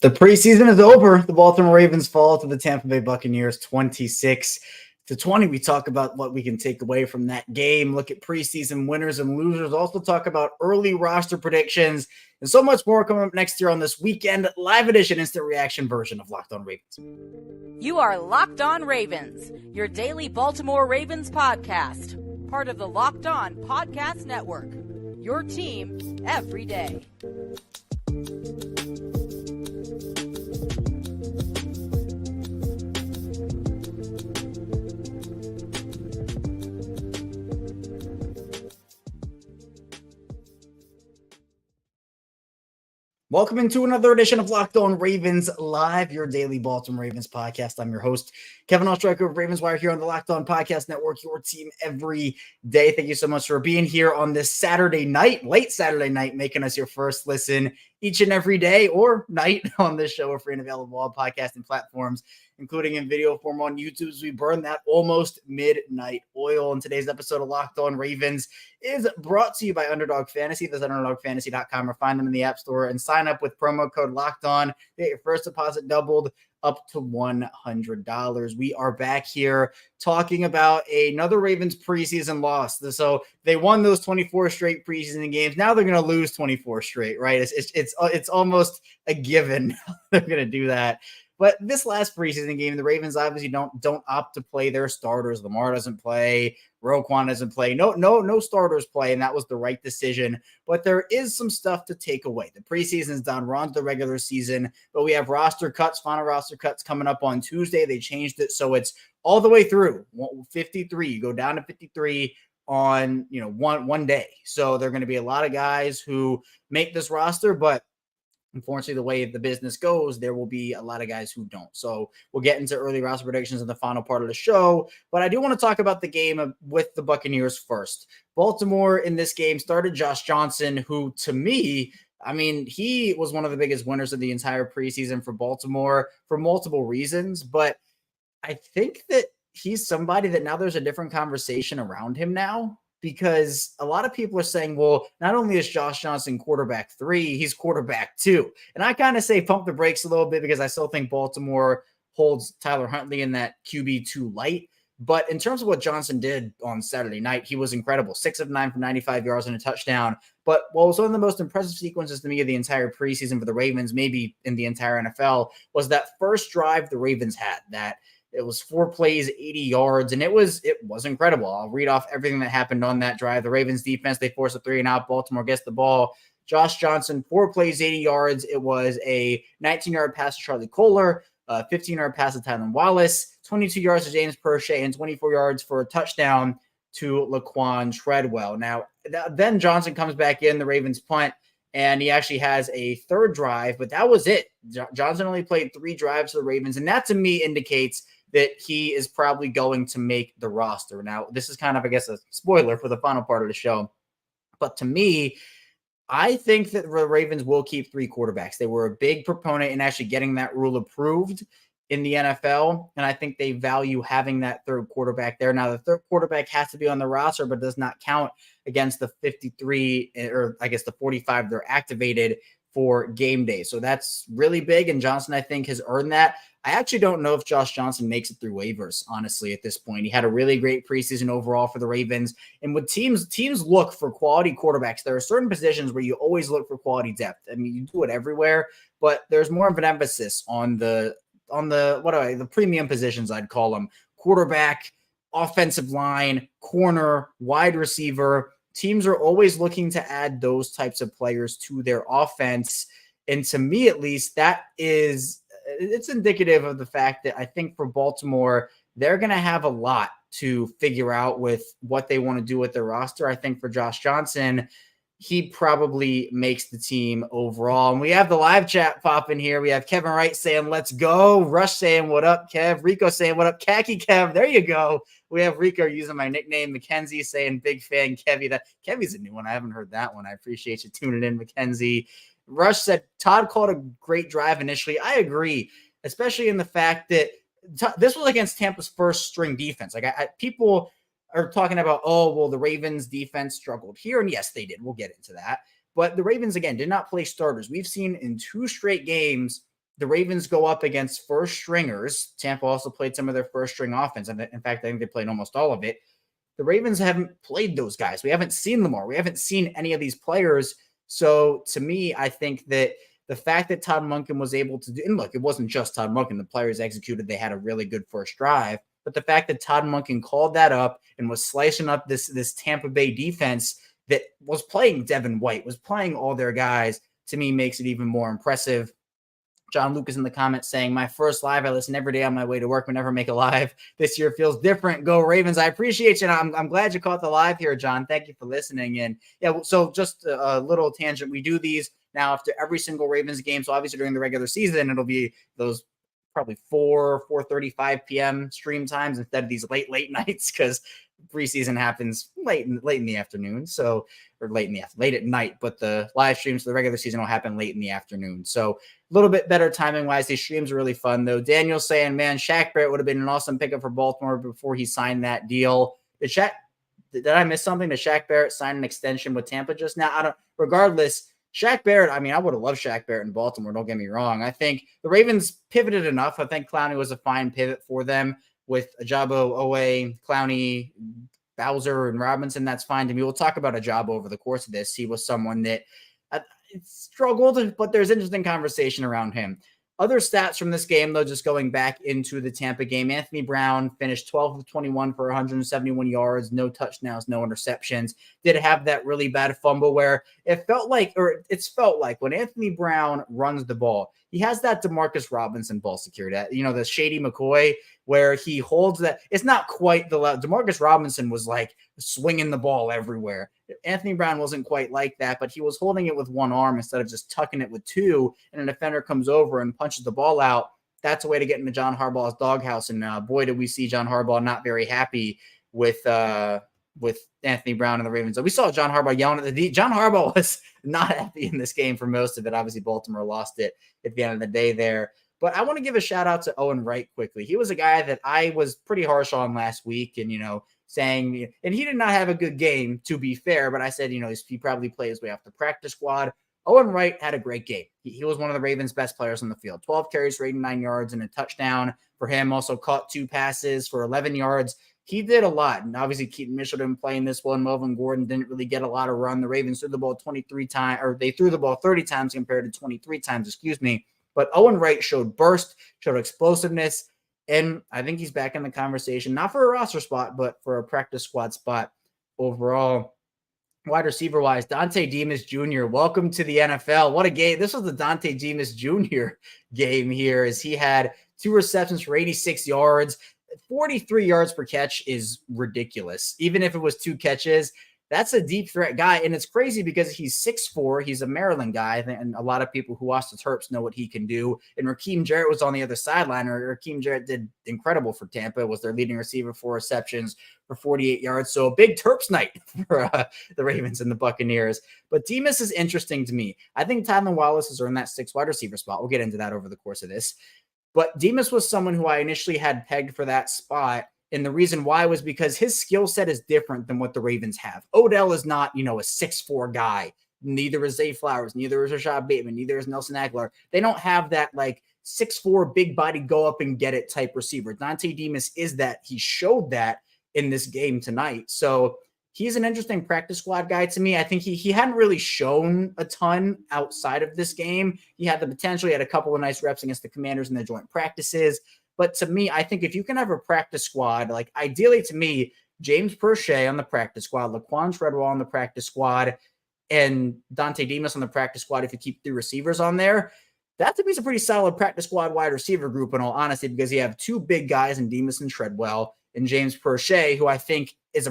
The preseason is over. The Baltimore Ravens fall to the Tampa Bay Buccaneers 26-20. We talk about what we can take away from that game, look at preseason winners and losers, also talk about early roster predictions, and so much more coming up next year on this weekend live edition instant reaction version of Locked On Ravens. You are Locked On Ravens, your daily Baltimore Ravens podcast, part of the Locked On Podcast Network, your team every day. Welcome into another edition of Locked On Ravens Live, your daily Baltimore Ravens podcast. I'm your host, Kevin Ostreicher of Ravens Wire here on the Locked On Podcast Network, your team every day. Thank you so much for being here on this Saturday night, late Saturday night, making us your first listen each and every day or night on this show. We're free and available on podcasting platforms, including in video form on YouTube as we burn that almost midnight oil. And today's episode of Locked On Ravens is brought to you by Underdog Fantasy. Visit underdogfantasy.com or find them in the App Store and sign up with promo code Locked On. Get your first deposit doubled up to $100. We are back here talking about another Ravens preseason loss. So they won those 24 straight preseason games. Now they're going to lose 24 straight, right? It's almost a given they're going to do that. But this last preseason game, the Ravens obviously don't opt to play their starters. Lamar doesn't play. Roquan doesn't play. No starters play, and that was the right decision. But there is some stuff to take away. The preseason's done. We're on to the regular season, but we have roster cuts, final roster cuts coming up on Tuesday. They changed it, so it's all the way through 53. You go down to 53 on one day. So there are going to be a lot of guys who make this roster, but unfortunately, the way the business goes, there will be a lot of guys who don't. So we'll get into early roster predictions in the final part of the show. But I do want to talk about the game with the Buccaneers first. Baltimore in this game started Josh Johnson, who to me, he was one of the biggest winners of the entire preseason for Baltimore for multiple reasons. But I think that he's somebody that now there's a different conversation around him now. Because a lot of people are saying, well, not only is Josh Johnson quarterback 3, he's quarterback 2. And I kind of say pump the brakes a little bit because I still think Baltimore holds Tyler Huntley in that QB2 light. But in terms of what Johnson did on Saturday night, he was incredible. 6 of 9 for 95 yards and a touchdown. But what was one of the most impressive sequences to me of the entire preseason for the Ravens, maybe in the entire NFL, was that first drive the Ravens had. That it was 4 plays, 80 yards, and it was incredible. I'll read off everything that happened on that drive. The Ravens defense, they force a 3-and-out. Baltimore gets the ball. Josh Johnson, 4 plays, 80 yards. It was a 19-yard pass to Charlie Kolar, a 15-yard pass to Tylan Wallace, 22 yards to James Prochet, and 24 yards for a touchdown to Laquan Treadwell. Now, then Johnson comes back in, the Ravens punt, and he actually has a third drive, but that was it. Johnson only played 3 drives for the Ravens, and that to me indicates that he is probably going to make the roster. Now, this is kind of, I guess, a spoiler for the final part of the show. But to me, I think that the Ravens will keep 3 quarterbacks. They were a big proponent in actually getting that rule approved in the NFL, and I think they value having that third quarterback there. Now, the third quarterback has to be on the roster, but does not count against the 53, or I guess the 45 they're activated for game day. So that's really big, and Johnson, I think, has earned that. I actually don't know if Josh Johnson makes it through waivers, honestly, at this point. He had a really great preseason overall for the Ravens. And when teams look for quality quarterbacks, there are certain positions where you always look for quality depth. I mean, you do it everywhere, but there's more of an emphasis on the premium positions, I'd call them: quarterback, offensive line, corner, wide receiver. Teams are always looking to add those types of players to their offense. And to me, at least, it's indicative of the fact that I think for Baltimore, they're going to have a lot to figure out with what they want to do with their roster. I think for Josh Johnson, he probably makes the team overall. And we have the live chat popping here. We have Kevin Wright saying, let's go. Rush saying, what up, Kev? Rico saying, what up, Khaki Kev? There you go. We have Rico using my nickname. Mackenzie saying, big fan, Kevy. Kevy's a new one. I haven't heard that one. I appreciate you tuning in, Mackenzie. Rush said, Todd called a great drive initially. I agree, especially in the fact that this was against Tampa's first string defense. Like people are talking about, the Ravens defense struggled here. And yes, they did. We'll get into that. But the Ravens, again, did not play starters. We've seen in 2 straight games the Ravens go up against first stringers. Tampa also played some of their first string offense. And in fact, I think they played almost all of it. The Ravens haven't played those guys. We haven't seen Lamar. We haven't seen any of these players. So to me, I think that the fact that Todd Monken was able to do, and look, it wasn't just Todd Monken. The players executed. They had a really good first drive. But the fact that Todd Monken called that up and was slicing up this Tampa Bay defense that was playing Devin White, was playing all their guys, to me makes it even more impressive. John Lucas in the comments saying, my first live, I listen every day on my way to work. We never make a live. This year feels different. Go Ravens. I appreciate you. I'm glad you caught the live here, John. Thank you for listening. And yeah, so just a little tangent. We do these now after every single Ravens game. So obviously during the regular season, it'll be those probably 4:35 p.m. stream times instead of these late nights, because preseason happens late in the afternoon. So, or late at night, but the live streams for the regular season will happen late in the afternoon. So a little bit better timing wise. These streams are really fun though. Daniel saying, man, Shaq Barrett would have been an awesome pickup for Baltimore before he signed that deal. Did I miss something? Did Shaq Barrett sign an extension with Tampa just now? Regardless, Shaq Barrett, I mean, I would have loved Shaq Barrett in Baltimore. Don't get me wrong. I think the Ravens pivoted enough. I think Clowney was a fine pivot for them with Ajabo, Owe, Clowney, Bowser, and Robinson. That's fine to me. We'll talk about Ajabo over the course of this. He was someone that struggled, but there's interesting conversation around him. Other stats from this game, though, just going back into the Tampa game, Anthony Brown finished 12 of 21 for 171 yards, no touchdowns, no interceptions. Did have that really bad fumble where it's felt like when Anthony Brown runs the ball, he has that Demarcus Robinson ball security, the Shady McCoy, where he holds that. It's not quite the level. Demarcus Robinson was like swinging the ball everywhere. Anthony Brown wasn't quite like that, but he was holding it with one arm instead of just tucking it with two, and a defender comes over and punches the ball out. That's a way to get into John Harbaugh's doghouse, and boy, did we see John Harbaugh not very happy with Anthony Brown and the Ravens. We saw John Harbaugh yelling at the D. John Harbaugh was not happy in this game for most of it. Obviously, Baltimore lost it at the end of the day there. But I want to give a shout out to Owen Wright quickly. He was a guy that I was pretty harsh on last week, and saying, and he did not have a good game, to be fair, but I said, he probably played his way off the practice squad. Owen Wright had a great game. He was one of the Ravens' best players on the field. 12 carries for 89 yards and a touchdown for him. Also caught 2 passes for 11 yards. He did a lot. And obviously Keaton Mitchell didn't play in this one. Melvin Gordon didn't really get a lot of run. The Ravens threw the ball 23 times, or they threw the ball 30 times compared to 23 times, But Owen Wright showed burst, showed explosiveness, and I think he's back in the conversation, not for a roster spot, but for a practice squad spot overall. Wide receiver-wise, Dante Demas Jr., welcome to the NFL. What a game. This was the Dante Demas Jr. game here, as he had 2 receptions for 86 yards. 43 yards per catch is ridiculous. Even if it was 2 catches, that's a deep threat guy. And it's crazy because he's 6'4". He's a Maryland guy. And a lot of people who watch the Terps know what he can do. And Raheem Jarrett was on the other sideline. Raheem Jarrett did incredible for Tampa. Was their leading receiver, 4 receptions for 48 yards. So a big Terps night for the Ravens and the Buccaneers. But Demas is interesting to me. I think Tylan Wallace has earned that 6th wide receiver spot. We'll get into that over the course of this. But Demas was someone who I initially had pegged for that spot. And the reason why was because his skill set is different than what the Ravens have. Odell is not, a 6'4" guy. Neither is Zay Flowers. Neither is Rashad Bateman. Neither is Nelson Aguilar. They don't have that 6'4", big body, go up and get it type receiver. Dante Demas is that. He showed that in this game tonight. So he's an interesting practice squad guy to me. I think he hadn't really shown a ton outside of this game. He had the potential. He had a couple of nice reps against the Commanders in the joint practices. But to me, I think if you can have a practice squad, ideally to me, James Prochet on the practice squad, Laquan Treadwell on the practice squad, and Dante Demas on the practice squad, if you keep 3 receivers on there, that to me is a pretty solid practice squad wide receiver group in all honesty, because you have 2 big guys in Demas and Treadwell and James Prochet, who I think is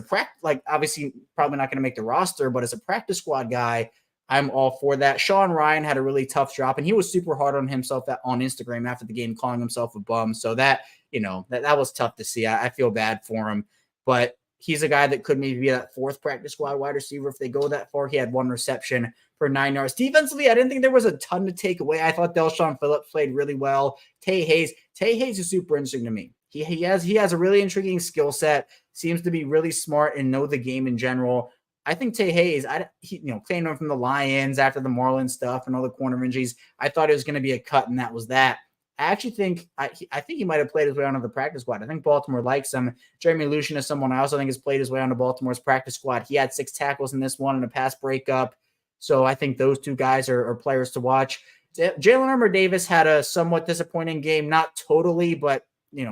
obviously probably not going to make the roster, but as a practice squad guy, I'm all for that. Sean Ryan had a really tough drop, and he was super hard on himself on Instagram after the game, calling himself a bum. So that was tough to see. I feel bad for him, but he's a guy that could maybe be that 4th practice squad wide receiver if they go that far. He had 1 reception for 9 yards. Defensively, I didn't think there was a ton to take away. I thought Delshon Phillips played really well. Tay Hayes is super interesting to me. He has a really intriguing skill set, seems to be really smart and know the game in general. I think Tay Hayes, came in from the Lions after the Marlins stuff and all the corner injuries. I thought it was going to be a cut, and that was that. I actually think I think he might have played his way onto the practice squad. I think Baltimore likes him. Jeremy Lucien is someone I also think has played his way onto Baltimore's practice squad. He had 6 tackles in this one and a pass breakup. So I think those two guys are players to watch. Jalen Armour-Davis had a somewhat disappointing game, not totally, but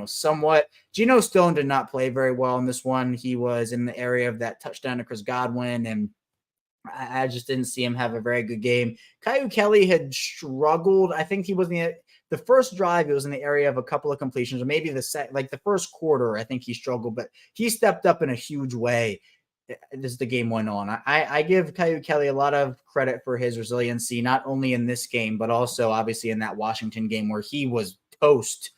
somewhat. Geno Stone did not play very well in this one. He was in the area of that touchdown to Chris Godwin, and I just didn't see him have a very good game. Caillou Kelly had struggled. I think he was in the first drive. It was in the area of a couple of completions, or maybe the first quarter. I think he struggled, but he stepped up in a huge way as the game went on. I give Caillou Kelly a lot of credit for his resiliency, not only in this game, but also obviously in that Washington game where he was toast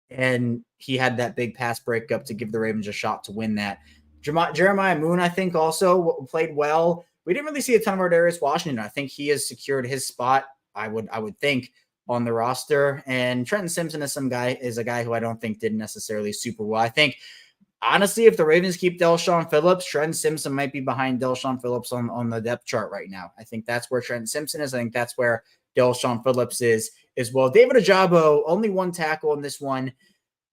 and he had that big pass breakup to give the Ravens a shot to win that. Jeremiah Moon, I think, also played well. We didn't really see a ton of Darius Washington. I think he has secured his spot, I would think, on the roster. And Trenton Simpson is a guy who I don't think did necessarily super well. I think, honestly, if the Ravens keep Delshon Phillips, Trenton Simpson might be behind Delshon Phillips on the depth chart right now. I think that's where Trenton Simpson is. I think that's where Delshon Phillips is as well. David Ojabo, only 1 tackle in this one.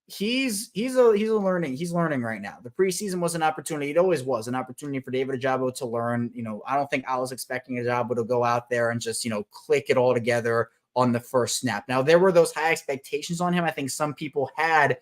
He's learning right now. The preseason was an opportunity. It always was an opportunity for David Ojabo to learn. I don't think I was expecting Ojabo to go out there and just, click it all together on the first snap. Now, there were those high expectations on him. I think some people had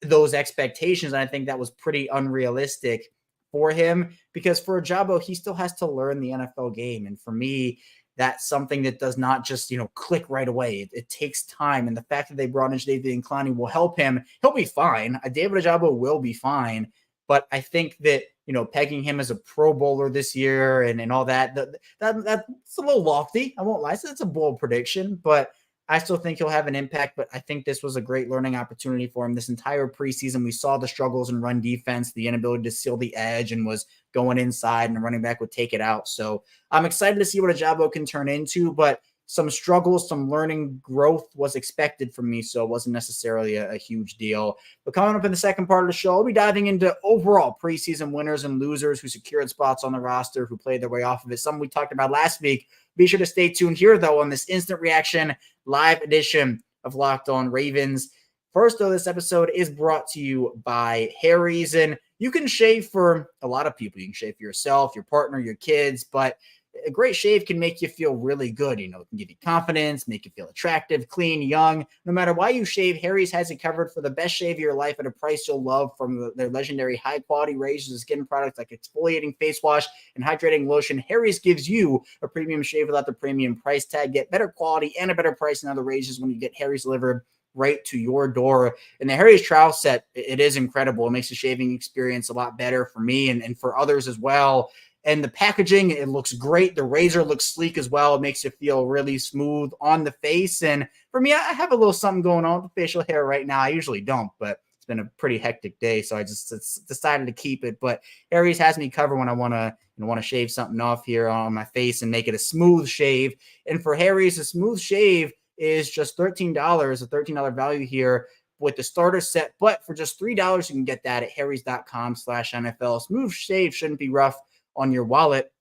those expectations, and I think that was pretty unrealistic for him, because for Ojabo, he still has to learn the NFL game. And for me, that's something that does not just, click right away. It takes time. And the fact that they brought in Jadeveon Clowney will help him. He'll be fine. David Ojabo will be fine. But I think that, pegging him as a Pro Bowler this year and all that's a little lofty. I won't lie. So it's a bold prediction, but I still think he'll have an impact. But I think this was a great learning opportunity for him. This entire preseason, we saw the struggles in run defense, the inability to seal the edge, and was going inside, and the running back would take it out. So I'm excited to see what Ojabo can turn into, but some struggles, some learning growth was expected from me, so it wasn't necessarily a huge deal. But coming up in the second part of the show, I'll be diving into overall preseason winners and losers who secured spots on the roster, who played their way off of it. Something we talked about last week. Be sure to stay tuned here, though, on this instant reaction live edition of Locked On Ravens. First, though, this episode is brought to you by Harry's, and you can shave for a lot of people. You can shave for yourself, your partner, your kids, but a great shave can make you feel really good. It can give you confidence, make you feel attractive, clean, young. No matter why you shave, Harry's has it covered for the best shave of your life at a price you'll love, from their legendary high-quality razors and skin products like exfoliating face wash and hydrating lotion. Harry's gives you a premium shave without the premium price tag. Get better quality and a better price than other razors when you get Harry's delivered right to your door. And the Harry's trowel set, it is incredible. It makes the shaving experience a lot better for me and for others as well. And the packaging, it looks great. The razor looks sleek as well. It makes you feel really smooth on the face. And for me, I have a little something going on with facial hair right now. I usually don't, but it's been a pretty hectic day, so I just decided to keep it. But Harry's has me covered when I want to shave something off here on my face and make it a smooth shave. And for Harry's, a smooth shave is just $13, a $13 value here with the starter set. But for just $3, you can get that at harrys.com/NFL. Smooth shave shouldn't be rough on your wallet.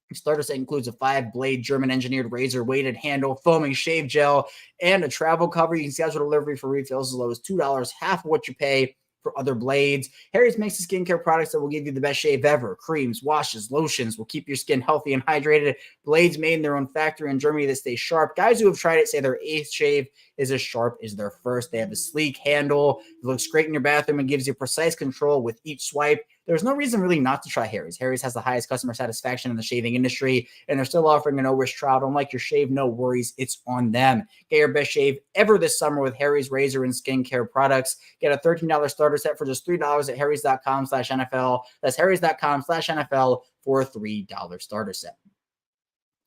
The starter set includes a 5-blade German-engineered razor, weighted handle, foaming shave gel, and a travel cover. You can schedule delivery for refills as low as $2, half of what you pay for other blades. Harry's makes the skincare products that will give you the best shave ever. Creams, washes, lotions will keep your skin healthy and hydrated. Blades made in their own factory in Germany that stay sharp. Guys who have tried it say their 8th shave is as sharp as their first. They have a sleek handle. It looks great in your bathroom and gives you precise control with each swipe. There's no reason really not to try Harry's. Harry's has the highest customer satisfaction in the shaving industry, and they're still offering a no-risk trial. Don't like your shave? No worries. It's on them. Get your best shave ever this summer with Harry's razor and skincare products. Get a $13 starter set for just $3 at harrys.com/NFL. That's harrys.com/NFL for a $3 starter set.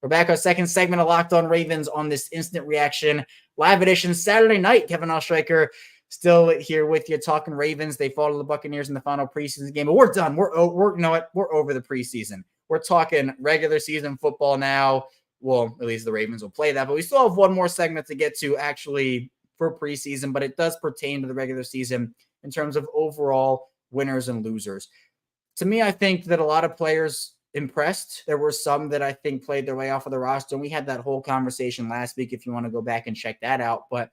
We're back our second segment of Locked On Ravens on this instant reaction live edition Saturday night. Kevin Ostreicher still here with you talking Ravens. They fall to the Buccaneers in the final preseason game, but we're done. We're you know what? We're over the preseason. We're talking regular season football now. Well, at least the Ravens will play that, but we still have one more segment to get to actually for preseason, but it does pertain to the regular season in terms of overall winners and losers. To me, I think that a lot of players impressed. There were some that I think played their way off of the roster, and we had that whole conversation last week if you want to go back and check that out. But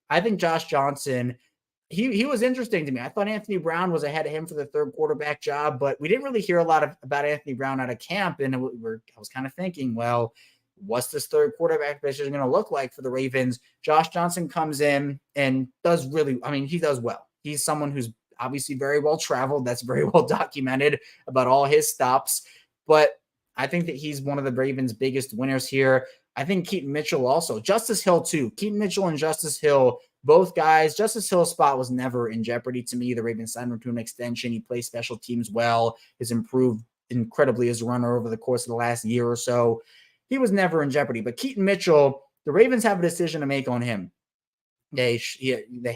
I think Josh Johnson, he was interesting to me. I thought Anthony Brown was ahead of him for the third quarterback job, but we didn't really hear a lot about Anthony Brown out of camp. And I was kind of thinking, well, what's this third quarterback position going to look like for the Ravens? Josh Johnson comes in and he does well. He's someone who's obviously very well traveled. That's very well documented about all his stops. But I think that he's one of the Ravens' biggest winners here. I think Keaton Mitchell also. Justice Hill too. Keaton Mitchell and Justice Hill, both guys. Justice Hill's spot was never in jeopardy to me. The Ravens signed him to an extension. He plays special teams well. Has improved incredibly as a runner over the course of the last year or so. He was never in jeopardy. But Keaton Mitchell, the Ravens have a decision to make on him. They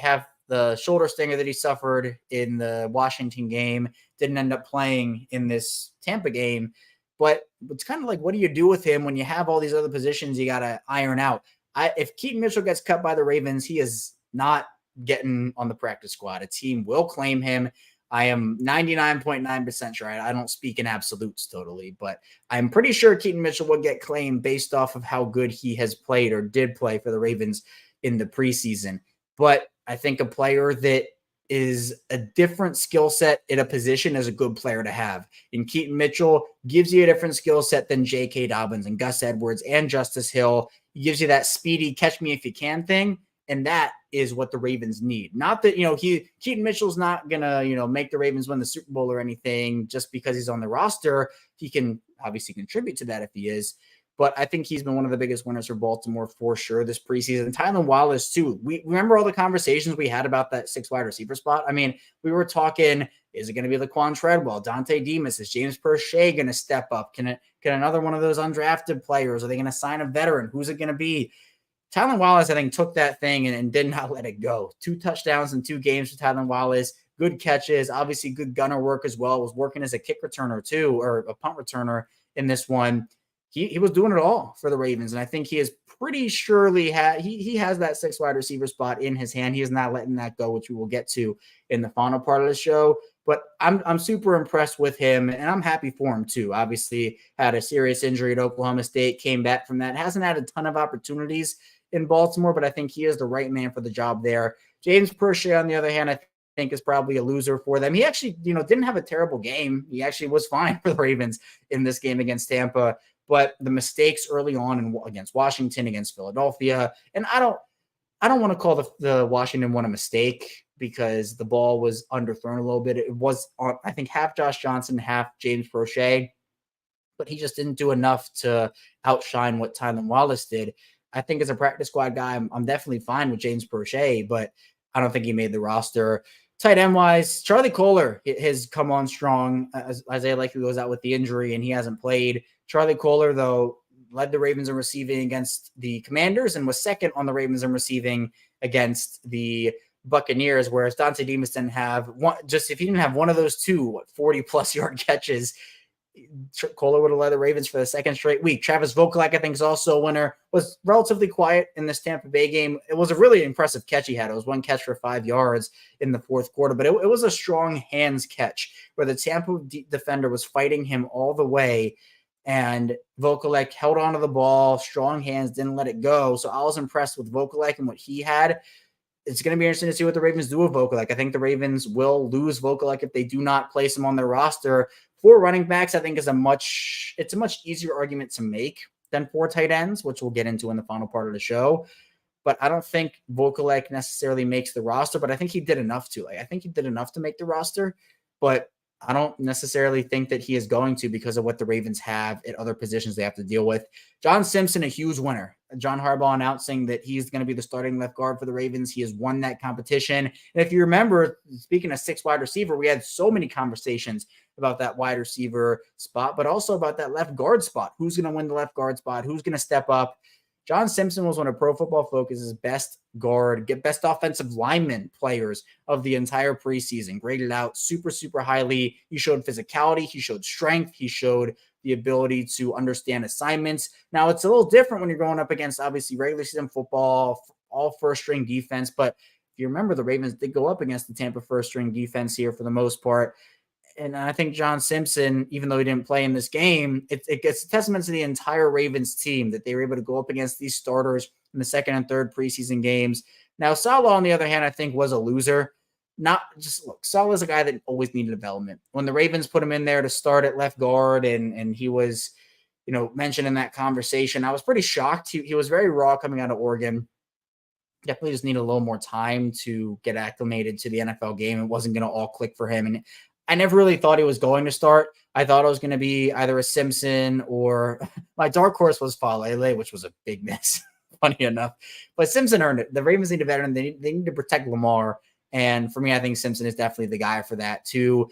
have the shoulder stinger that he suffered in the Washington game. Didn't end up playing in this Tampa game. But it's kind of like, what do you do with him when you have all these other positions you got to iron out? If Keaton Mitchell gets cut by the Ravens, he is not getting on the practice squad. A team will claim him. I am 99.9% sure. I don't speak in absolutes totally, but I'm pretty sure Keaton Mitchell will get claimed based off of how good he has played or did play for the Ravens in the preseason. But I think a player that is a different skill set in a position is a good player to have. And Keaton Mitchell gives you a different skill set than J.K. Dobbins and Gus Edwards and Justice Hill. He gives you that speedy catch me if you can thing. And that is what the Ravens need. Not that, Keaton Mitchell's not going to, make the Ravens win the Super Bowl or anything just because he's on the roster. He can obviously contribute to that if he is. But I think he's been one of the biggest winners for Baltimore for sure this preseason. Tylan Wallace, too. We remember all the conversations we had about that 6 wide receiver spot. I mean, we were talking, is it going to be Laquan Treadwell, Dante Demas? Is James Prochet going to step up? Can another one of those undrafted players? Are they going to sign a veteran? Who's it going to be? Tylan Wallace, I think, took that thing and did not let it go. 2 touchdowns in 2 games for Tylan Wallace. Good catches, obviously good gunner work as well. Was working as a kick returner too, or a punt returner in this one. He was doing it all for the Ravens, and I think he is pretty surely he has that 6 wide receiver spot in his hand. He is not letting that go, which we will get to in the final part of the show. But I'm super impressed with him, and I'm happy for him too. Obviously, had a serious injury at Oklahoma State, came back from that. Hasn't had a ton of opportunities in Baltimore, but I think he is the right man for the job there. James Prochet, on the other hand, I think is probably a loser for them. He actually, didn't have a terrible game. He actually was fine for the Ravens in this game against Tampa. But the mistakes early on against Washington, against Philadelphia, and I don't want to call the Washington one a mistake because the ball was underthrown a little bit. It was, I think, half Josh Johnson, half James Prochet, but he just didn't do enough to outshine what Tylan Wallace did. I think as a practice squad guy, I'm definitely fine with James Prochet, but I don't think he made the roster. Tight end wise, Charlie Kolar has come on strong as Isaiah Likely goes out with the injury and he hasn't played. Charlie Kolar, though, led the Ravens in receiving against the Commanders and was second on the Ravens in receiving against the Buccaneers, whereas Dante Demas didn't have one. Just if he didn't have one of those 40-plus yard catches, Kolar would have led the Ravens for the second straight week. Travis Vokalek, I think, is also a winner. Was relatively quiet in this Tampa Bay game. It was a really impressive catch he had. It was 1 catch for 5 yards in the fourth quarter, but it was a strong hands catch where the Tampa defender was fighting him all the way, and Vokalek held onto the ball, strong hands, didn't let it go. So I was impressed with Vokalek and what he had. It's going to be interesting to see what the Ravens do with Vokalek. I think the Ravens will lose Vokalek if they do not place him on their roster. 4 running backs, I think, is a much easier argument to make than 4 tight ends, which we'll get into in the final part of the show. But I don't think Vokalek necessarily makes the roster, but I think he did enough to. I think he did enough to make the roster, but I don't necessarily think that he is going to because of what the Ravens have at other positions they have to deal with. John Simpson, a huge winner. John Harbaugh announcing that he's going to be the starting left guard for the Ravens. He has won that competition. And if you remember, speaking of 6 wide receiver, we had so many conversations about that wide receiver spot, but also about that left guard spot. Who's going to win the left guard spot? Who's going to step up? John Simpson was one of Pro Football Focus's best offensive lineman players of the entire preseason. Graded out super, super highly. He showed physicality. He showed strength. He showed the ability to understand assignments. Now, it's a little different when you're going up against, obviously, regular season football, all first-string defense. But if you remember, the Ravens did go up against the Tampa first-string defense here for the most part. And I think John Simpson, even though he didn't play in this game, it gets a testament to the entire Ravens team that they were able to go up against these starters in the second and third preseason games. Now, Saleh, on the other hand, I think was a loser. Not just look, Saleh is a guy that always needed development. When the Ravens put him in there to start at left guard, and he was, mentioned in that conversation, I was pretty shocked. He was very raw coming out of Oregon. Definitely just need a little more time to get acclimated to the NFL game. It wasn't going to all click for him. And I never really thought he was going to start. I thought it was going to be either a Simpson or my dark horse was Falele, which was a big miss, funny enough. But Simpson earned it. The Ravens need a veteran. They need to protect Lamar. And for me, I think Simpson is definitely the guy for that too.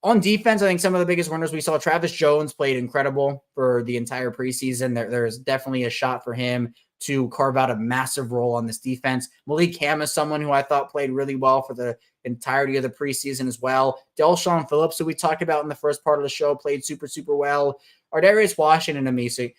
On defense, I think some of the biggest winners we saw, Travis Jones played incredible for the entire preseason. There's definitely a shot for him to carve out a massive role on this defense. Malik Ham is someone who I thought played really well for the entirety of the preseason as well. Delshon Phillips, who we talked about in the first part of the show, played super, super well. Ardarius Washington and Amisi.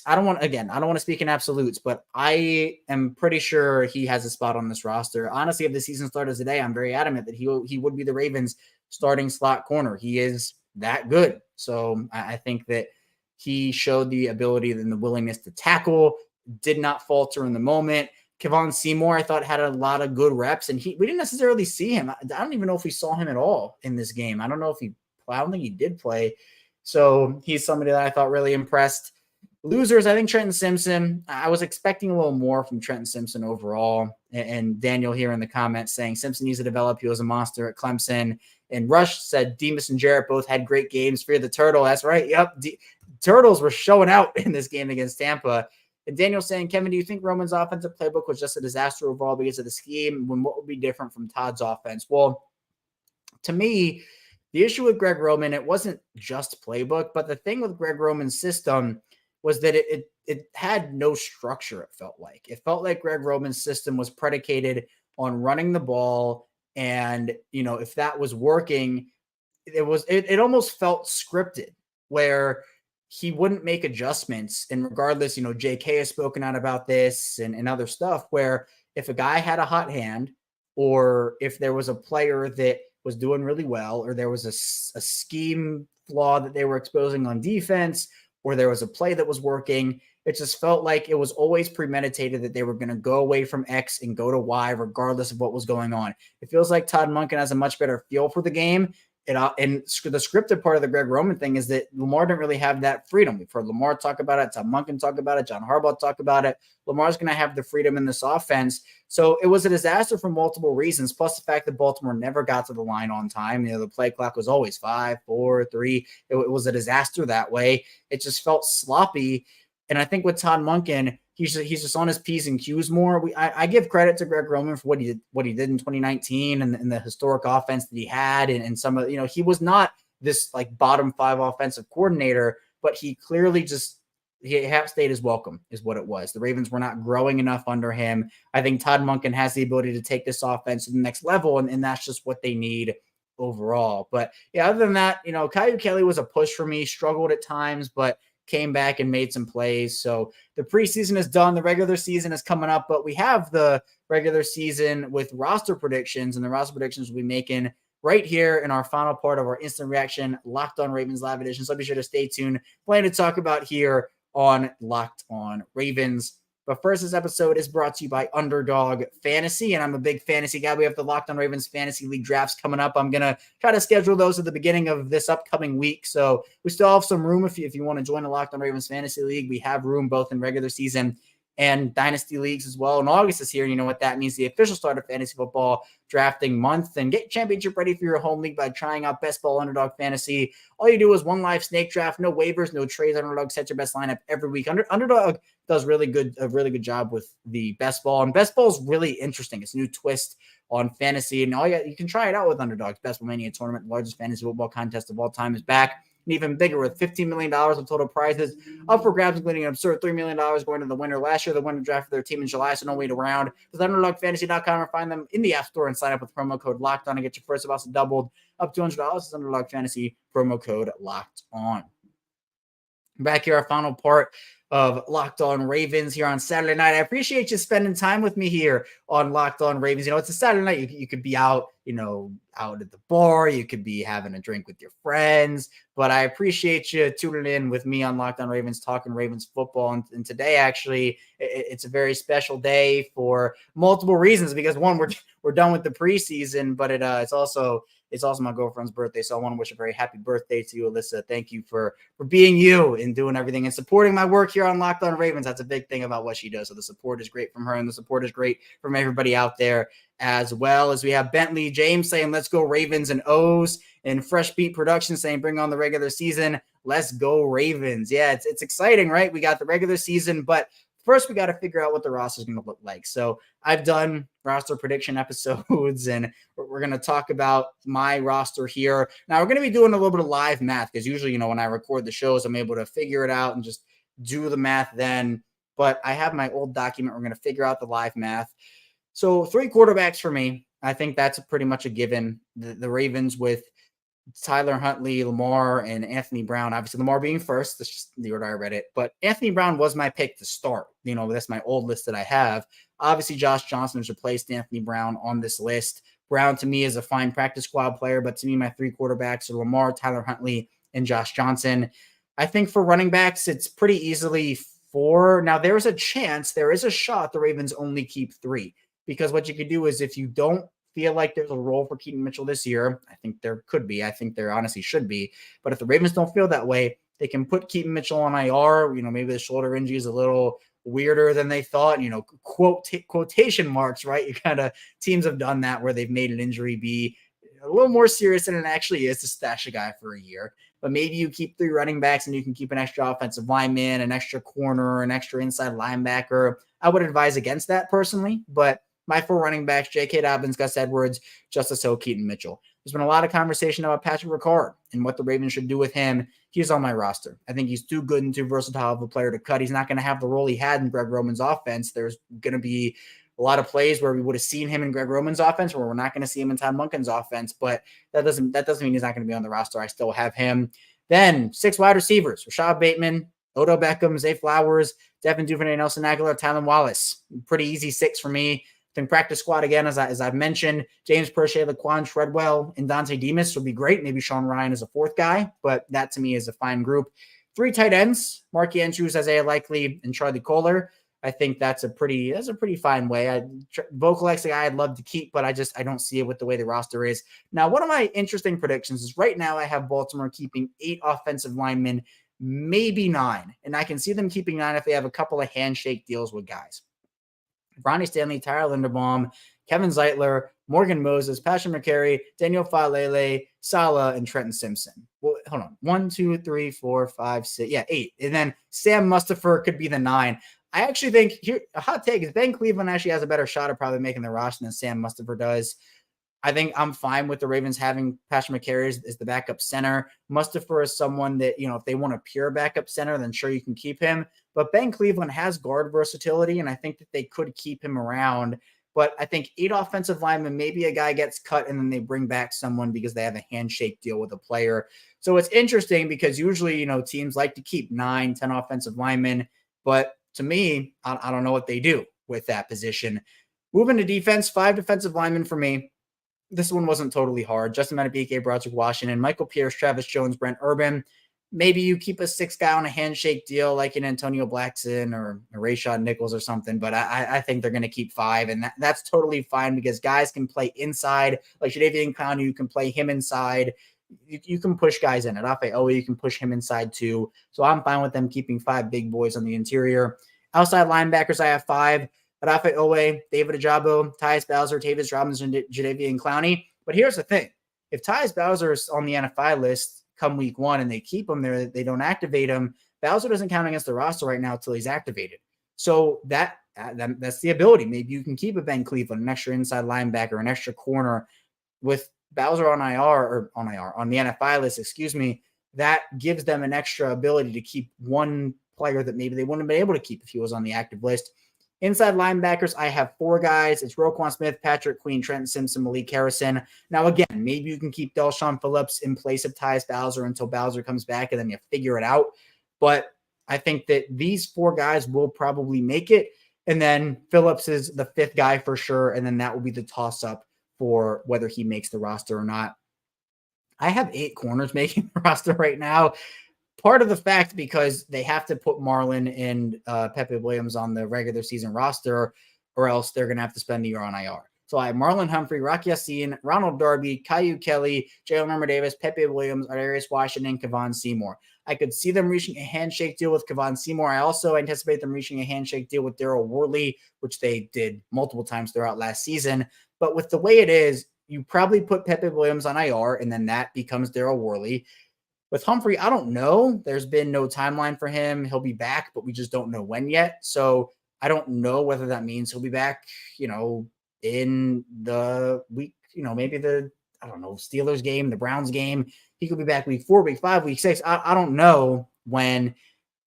I don't want to speak in absolutes, but I am pretty sure he has a spot on this roster. Honestly, if the season started today, I'm very adamant that he would be the Ravens starting slot corner. He is that good. So I think that he showed the ability and the willingness to tackle, did not falter in the moment. Kevon Seymour, I thought, had a lot of good reps, and we didn't necessarily see him. I don't even know if we saw him at all in this game. I don't think he did play. So he's somebody that I thought really impressed. Losers, I think Trenton Simpson. I was expecting a little more from Trenton Simpson overall. And Daniel here in the comments saying Simpson needs to develop. He was a monster at Clemson. And Rush said Demas and Jarrett both had great games. Fear the Turtle. That's right. Yep. Turtles were showing out in this game against Tampa. And Daniel saying, Kevin, do you think Roman's offensive playbook was just a disaster overall because of the scheme? What would be different from Todd's offense? Well, to me, the issue with Greg Roman, it wasn't just playbook, but the thing with Greg Roman's system was that it had no structure, it felt like. It felt like Greg Roman's system was predicated on running the ball. And, if that was working, it almost felt scripted where he wouldn't make adjustments. And regardless, JK has spoken out about this and other stuff where if a guy had a hot hand or if there was a player that was doing really well or there was a scheme flaw that they were exposing on defense or there was a play that was working, it just felt like it was always premeditated that they were going to go away from X and go to Y regardless of what was going on. It feels like Todd Monken has a much better feel for the game. And the scripted part of the Greg Roman thing is that Lamar didn't really have that freedom. We've heard Lamar talk about it, Todd Monken talk about it, John Harbaugh talk about it. Lamar's going to have the freedom in this offense. So it was a disaster for multiple reasons, plus the fact that Baltimore never got to the line on time. The play clock was always 5, 4, 3. It was a disaster that way. It just felt sloppy. And I think with Todd Monken, he's just on his P's and Q's more. I give credit to Greg Roman for what he did in 2019 and the historic offense that he had. And some of, he was not this like bottom 5 offensive coordinator, but he clearly he stayed his welcome is what it was. The Ravens were not growing enough under him. I think Todd Monken has the ability to take this offense to the next level. And that's just what they need overall. But yeah, other than that, Kyu Kelly was a push for me, struggled at times, but came back and made some plays. So the preseason is done. The regular season is coming up, but we have the regular season with roster predictions, and the roster predictions we'll be making right here in our final part of our instant reaction Locked On Ravens live edition. So be sure to stay tuned. Plenty to talk about here on Locked On Ravens. But first, this episode is brought to you by Underdog Fantasy, and I'm a big fantasy guy. We have the Locked On Ravens Fantasy League drafts coming up. I'm going to try to schedule those at the beginning of this upcoming week, so we still have some room if you want to join the Locked On Ravens Fantasy League. We have room both in regular season and dynasty leagues as well. And August is here. You know what that means, the official start of fantasy football drafting month. And get championship ready for your home league by trying out Best Ball Underdog Fantasy. All you do is one live snake draft, no waivers, no trades. Underdog sets your best lineup every week. Underdog does a really good job with the Best Ball. And Best Ball is really interesting. It's a new twist on fantasy. And you can try it out with Underdog's Best Ball Mania tournament. The largest fantasy football contest of all time is back. And even bigger with $15 million of total prizes up for grabs, including an absurd $3 million going to the winner. Last year, the winner drafted their team in July, so don't wait around. Visit UnderdogFantasy.com or find them in the App Store and sign up with promo code Locked On and get your first deposit doubled up $200. It's Underdog Fantasy, promo code Locked On. Back here, our final part of Locked On Ravens here on Saturday night. I appreciate you spending time with me here on Locked On Ravens. It's a Saturday night. You could be out, out at the bar. You could be having a drink with your friends. But I appreciate you tuning in with me on Locked On Ravens, talking Ravens football. And today, actually, it's a very special day for multiple reasons. Because one, we're done with the preseason, but it's also my girlfriend's birthday. So I want to wish a very happy birthday to you, Alyssa. Thank you for being you and doing everything and supporting my work here on Locked On Ravens. That's a big thing about what she does. So the support is great from her, and the support is great from everybody out there, as well as we have Bentley James saying, let's go Ravens and O's, and Fresh Beat Production saying, bring on the regular season. Let's go Ravens. Yeah, it's exciting, right? We got the regular season, but first, we got to figure out what the roster is going to look like. So I've done roster prediction episodes, and we're going to talk about my roster here. Now, we're going to be doing a little bit of live math because usually, when I record the shows, I'm able to figure it out and just do the math then. But I have my old document. We're going to figure out the live math. So 3 quarterbacks for me. I think that's pretty much a given. The Ravens with Tyler Huntley, Lamar, and Anthony Brown. Obviously, Lamar being first. That's just the order I read it. But Anthony Brown was my pick to start. That's my old list that I have. Obviously, Josh Johnson has replaced Anthony Brown on this list. Brown, to me, is a fine practice squad player. But to me, my 3 quarterbacks are Lamar, Tyler Huntley, and Josh Johnson. I think for running backs, it's pretty easily 4. Now, there is a shot the Ravens only keep 3. Because what you could do is if you don't feel like there's a role for Keaton Mitchell this year, I think there could be. I think there honestly should be. But if the Ravens don't feel that way, they can put Keaton Mitchell on IR. Maybe the shoulder injury is a little weirder than they thought. Quotation marks, right? Teams have done that where they've made an injury be a little more serious than it actually is to stash a guy for a year. But maybe you keep 3 running backs and you can keep an extra offensive lineman, an extra corner, an extra inside linebacker. I would advise against that personally, but my 4 running backs, J.K. Dobbins, Gus Edwards, Justice Hill, Keaton Mitchell. There's been a lot of conversation about Patrick Ricard and what the Ravens should do with him. He's on my roster. I think he's too good and too versatile of a player to cut. He's not going to have the role he had in Greg Roman's offense. There's going to be a lot of plays where we would have seen him in Greg Roman's offense, where we're not going to see him in Todd Monken's offense, but that doesn't mean he's not going to be on the roster. I still have him. Then 6 wide receivers, Rashad Bateman, Odo Beckham, Zay Flowers, Devin Duvernay, Nelson Aguilar, Tylan Wallace. Pretty easy 6 for me. Then practice squad again, as I've mentioned, James Prochet, Laquan Treadwell, and Dante Demas would be great. Maybe Sean Ryan is a 4th guy, but that to me is a fine group. 3 tight ends, Marky Andrews, Isaiah Likely, and Charlie Kohler. I think that's a pretty fine way. Vokalek's a guy I'd love to keep, but I don't see it with the way the roster is. Now, one of my interesting predictions is right now I have Baltimore keeping 8 offensive linemen, maybe 9. And I can see them keeping 9 if they have a couple of handshake deals with guys. Ronnie Stanley, Tyler Linderbaum, Kevin Zeitler, Morgan Moses, Patrick McCary, Daniel Falele, Salah, and Trenton Simpson. Well, hold on. 1, 2, 3, 4, 5, 6. Yeah, 8. And then Sam Mustipher could be the 9. I actually think here a hot take is Ben Cleveland actually has a better shot of probably making the roster than Sam Mustipher does. I think I'm fine with the Ravens having Patrick McCary as the backup center. Mustipher is someone that, if they want a pure backup center, then sure, you can keep him. But Ben Cleveland has guard versatility, and I think that they could keep him around. But I think 8 offensive linemen, maybe a guy gets cut, and then they bring back someone because they have a handshake deal with a player. So it's interesting because usually, teams like to keep 9, 10 offensive linemen. But to me, I don't know what they do with that position. Moving to defense, 5 defensive linemen for me. This one wasn't totally hard. Justin Madubuike, Broderick Washington, Michael Pierce, Travis Jones, Brent Urban. Maybe you keep a 6th guy on a handshake deal like an Antonio Blackson or a Rayshad Nichols or something, but I think they're going to keep 5, and that's totally fine because guys can play inside. Like Jadeveon Clowney, you can play him inside. You can push guys in. At Afe Owe, you can push him inside too. So I'm fine with them keeping 5 big boys on the interior. Outside linebackers, I have 5. Afe Owe, David Ajabo, Tyus Bowser, Tavis Robinson, Jadeveon Clowney. But here's the thing. If Tyus Bowser is on the NFI list come week 1 and they keep him there, they don't activate him, Bowser doesn't count against the roster right now until he's activated. So that's the ability. Maybe you can keep a Ben Cleveland, an extra inside linebacker, an extra corner with Bowser on the NFI list, that gives them an extra ability to keep one player that maybe they wouldn't have been able to keep if he was on the active list. Inside linebackers, I have 4 guys. It's Roquan Smith, Patrick Queen, Trenton Simpson, Malik Harrison. Now, again, maybe you can keep Delshon Phillips in place of Tyus Bowser until Bowser comes back, and then you figure it out. But I think that these 4 guys will probably make it. And then Phillips is the 5th guy for sure. And then that will be the toss up for whether he makes the roster or not. I have 8 corners making the roster right now. Part of the fact because they have to put Marlon and Pepe Williams on the regular season roster, or else they're going to have to spend the year on IR. So I have Marlon Humphrey, Rocky Yassin, Ronald Darby, Caillou Kelly, Jalen Armour Davis, Pepe Williams, Ardarius Washington, Kevon Seymour. I could see them reaching a handshake deal with Kevon Seymour. I also anticipate them reaching a handshake deal with Daryl Worley, which they did multiple times throughout last season. But with the way it is, you probably put Pepe Williams on IR, and then that becomes Daryl Worley. With Humphrey, I don't know. There's been no timeline for him. He'll be back, but we just don't know when yet. So I don't know whether that means he'll be back, in the week, maybe Steelers game, the Browns game. He could be back week 4, week 5, week 6. I don't know when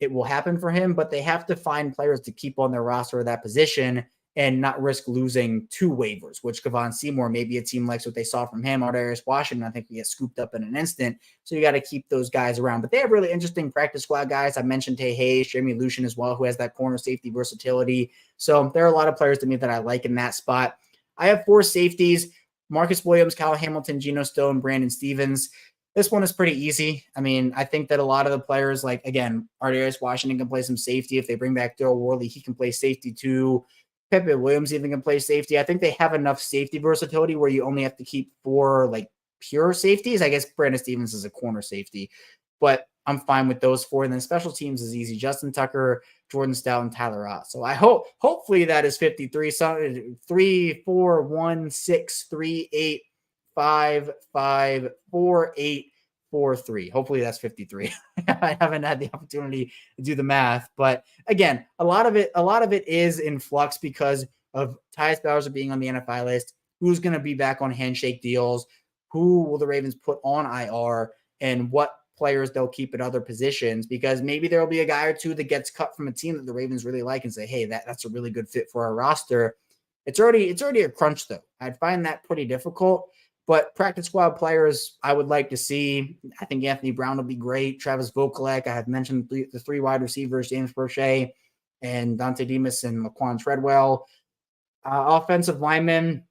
it will happen for him, but they have to find players to keep on their roster at that position and not risk losing 2 waivers, which Kevon Seymour, maybe a team likes what they saw from him. Ardarius Washington, I think we get scooped up in an instant. So you got to keep those guys around. But they have really interesting practice squad guys. I mentioned Tay Hayes, Jeremy Lucien as well, who has that corner safety versatility. So there are a lot of players to me that I like in that spot. I have 4 safeties: Marcus Williams, Kyle Hamilton, Geno Stone, Brandon Stevens. This one is pretty easy. I mean, I think that a lot of the players, like, again, Ardarius Washington can play some safety. If they bring back Daryl Worley, he can play safety too. Pepe Williams even can play safety. I think they have enough safety versatility where you only have to keep 4 like pure safeties. I guess Brandon Stevens is a corner safety, but I'm fine with those 4. And then special teams is easy: Justin Tucker, Jordan Stout, and Tyler Ott. So I hopefully that is 53. So 3, 4, 1, 6, 3, 8, 5, 5, 4, 8, 4, 3. Hopefully that's 53. I haven't had the opportunity to do the math, but again, a lot of it is in flux because of Tyus Bowser being on the NFI list. Who's going to be back on handshake deals? Who will the Ravens put on IR? And what players they'll keep at other positions? Because maybe there'll be a guy or 2 that gets cut from a team that the Ravens really like and say, hey, that's a really good fit for our roster. It's already a crunch though. I'd find that pretty difficult. But practice squad players I would like to see. I think Anthony Brown will be great. Travis Vokalek. I have mentioned the 3 wide receivers: James Prochet and Dante Demas and Laquan Treadwell. Offensive linemen,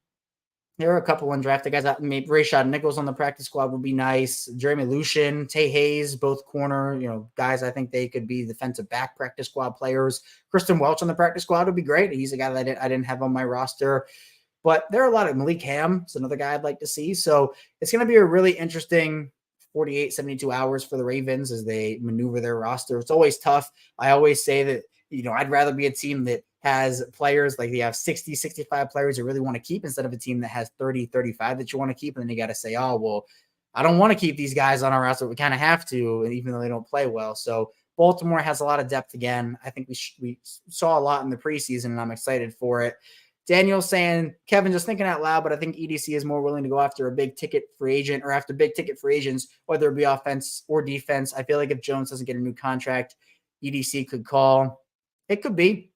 there are a couple undrafted guys. Maybe Rashad Nichols on the practice squad would be nice. Jeremy Lucien, Tay Hayes, both corner, guys. I think they could be defensive back practice squad players. Kristen Welch on the practice squad would be great. He's a guy that I didn't have on my roster. But there are a lot of Malik Ham. It's another guy I'd like to see. So it's going to be a really interesting 48, 72 hours for the Ravens as they maneuver their roster. It's always tough. I always say that, I'd rather be a team that has players like they have 60, 65 players you really want to keep instead of a team that has 30, 35 that you want to keep. And then you got to say, oh, well, I don't want to keep these guys on our roster. We kind of have to, and even though they don't play well. So Baltimore has a lot of depth again. I think we saw a lot in the preseason, and I'm excited for it. Daniel saying, Kevin, just thinking out loud, but I think EDC is more willing to go after a big ticket free agent or after big ticket free agents, whether it be offense or defense. I feel like if Jones doesn't get a new contract, EDC could call. It could be.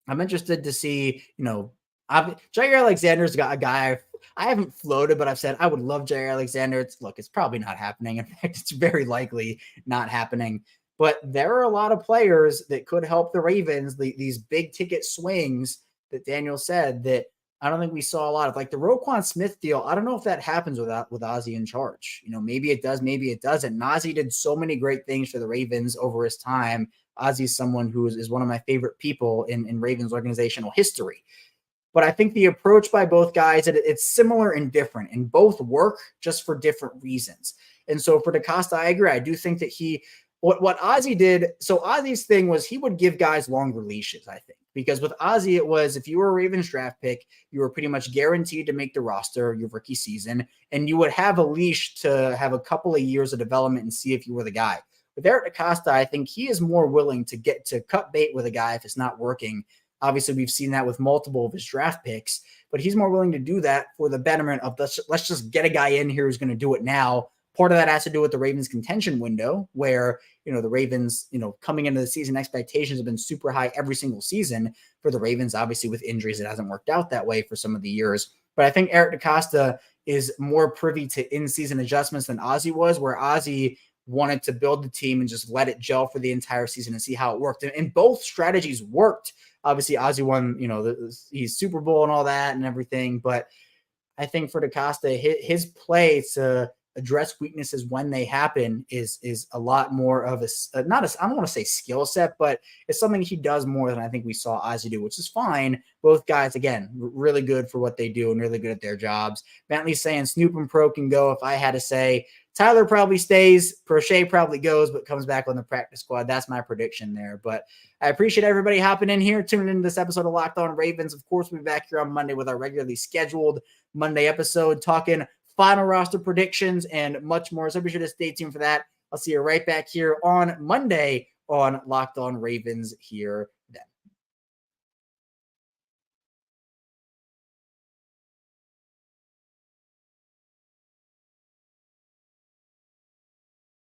I'm interested to see, Jair Alexander's got a guy I haven't floated, but I've said I would love Jair Alexander. It's probably not happening. In fact, it's very likely not happening. But there are a lot of players that could help the Ravens, these big ticket swings that Daniel said that I don't think we saw a lot of. Like the Roquan Smith deal, I don't know if that happens with Ozzie in charge. Maybe it does, maybe it doesn't. Ozzie did so many great things for the Ravens over his time. Ozzie's someone who is one of my favorite people in Ravens organizational history. But I think the approach by both guys, it's similar and different, and both work just for different reasons. And so for DaCosta, I agree. I do think that what Ozzie did, so Ozzie's thing was he would give guys longer leashes, I think. Because with Ozzie, it was if you were a Ravens draft pick, you were pretty much guaranteed to make the roster your rookie season, and you would have a leash to have a couple of years of development and see if you were the guy. With Eric DaCosta, I think he is more willing to get to cut bait with a guy if it's not working. Obviously, we've seen that with multiple of his draft picks, but he's more willing to do that for the betterment of let's just get a guy in here who's going to do it now. Part of that has to do with the Ravens contention window where, the Ravens, coming into the season, expectations have been super high every single season for the Ravens. Obviously with injuries, it hasn't worked out that way for some of the years, but I think Eric DaCosta is more privy to in-season adjustments than Ozzie was, where Ozzie wanted to build the team and just let it gel for the entire season and see how it worked. And both strategies worked. Obviously, Ozzie won, he's Super Bowl and all that and everything. But I think for DeCosta, his play to address weaknesses when they happen is a lot more of I don't want to say skill set, but it's something he does more than I think we saw Ozzie do, which is fine. Both guys, again, really good for what they do and really good at their jobs. Bentley's saying Snoop and Pro can go. If I had to say, Tyler probably stays, Prochet probably goes, but comes back on the practice squad. That's my prediction there. But I appreciate everybody hopping in here, tuning into this episode of Locked On Ravens. Of course, we'll be back here on Monday with our regularly scheduled Monday episode, talking final roster predictions and much more. So be sure to stay tuned for that. I'll see you right back here on Monday on Locked On Ravens here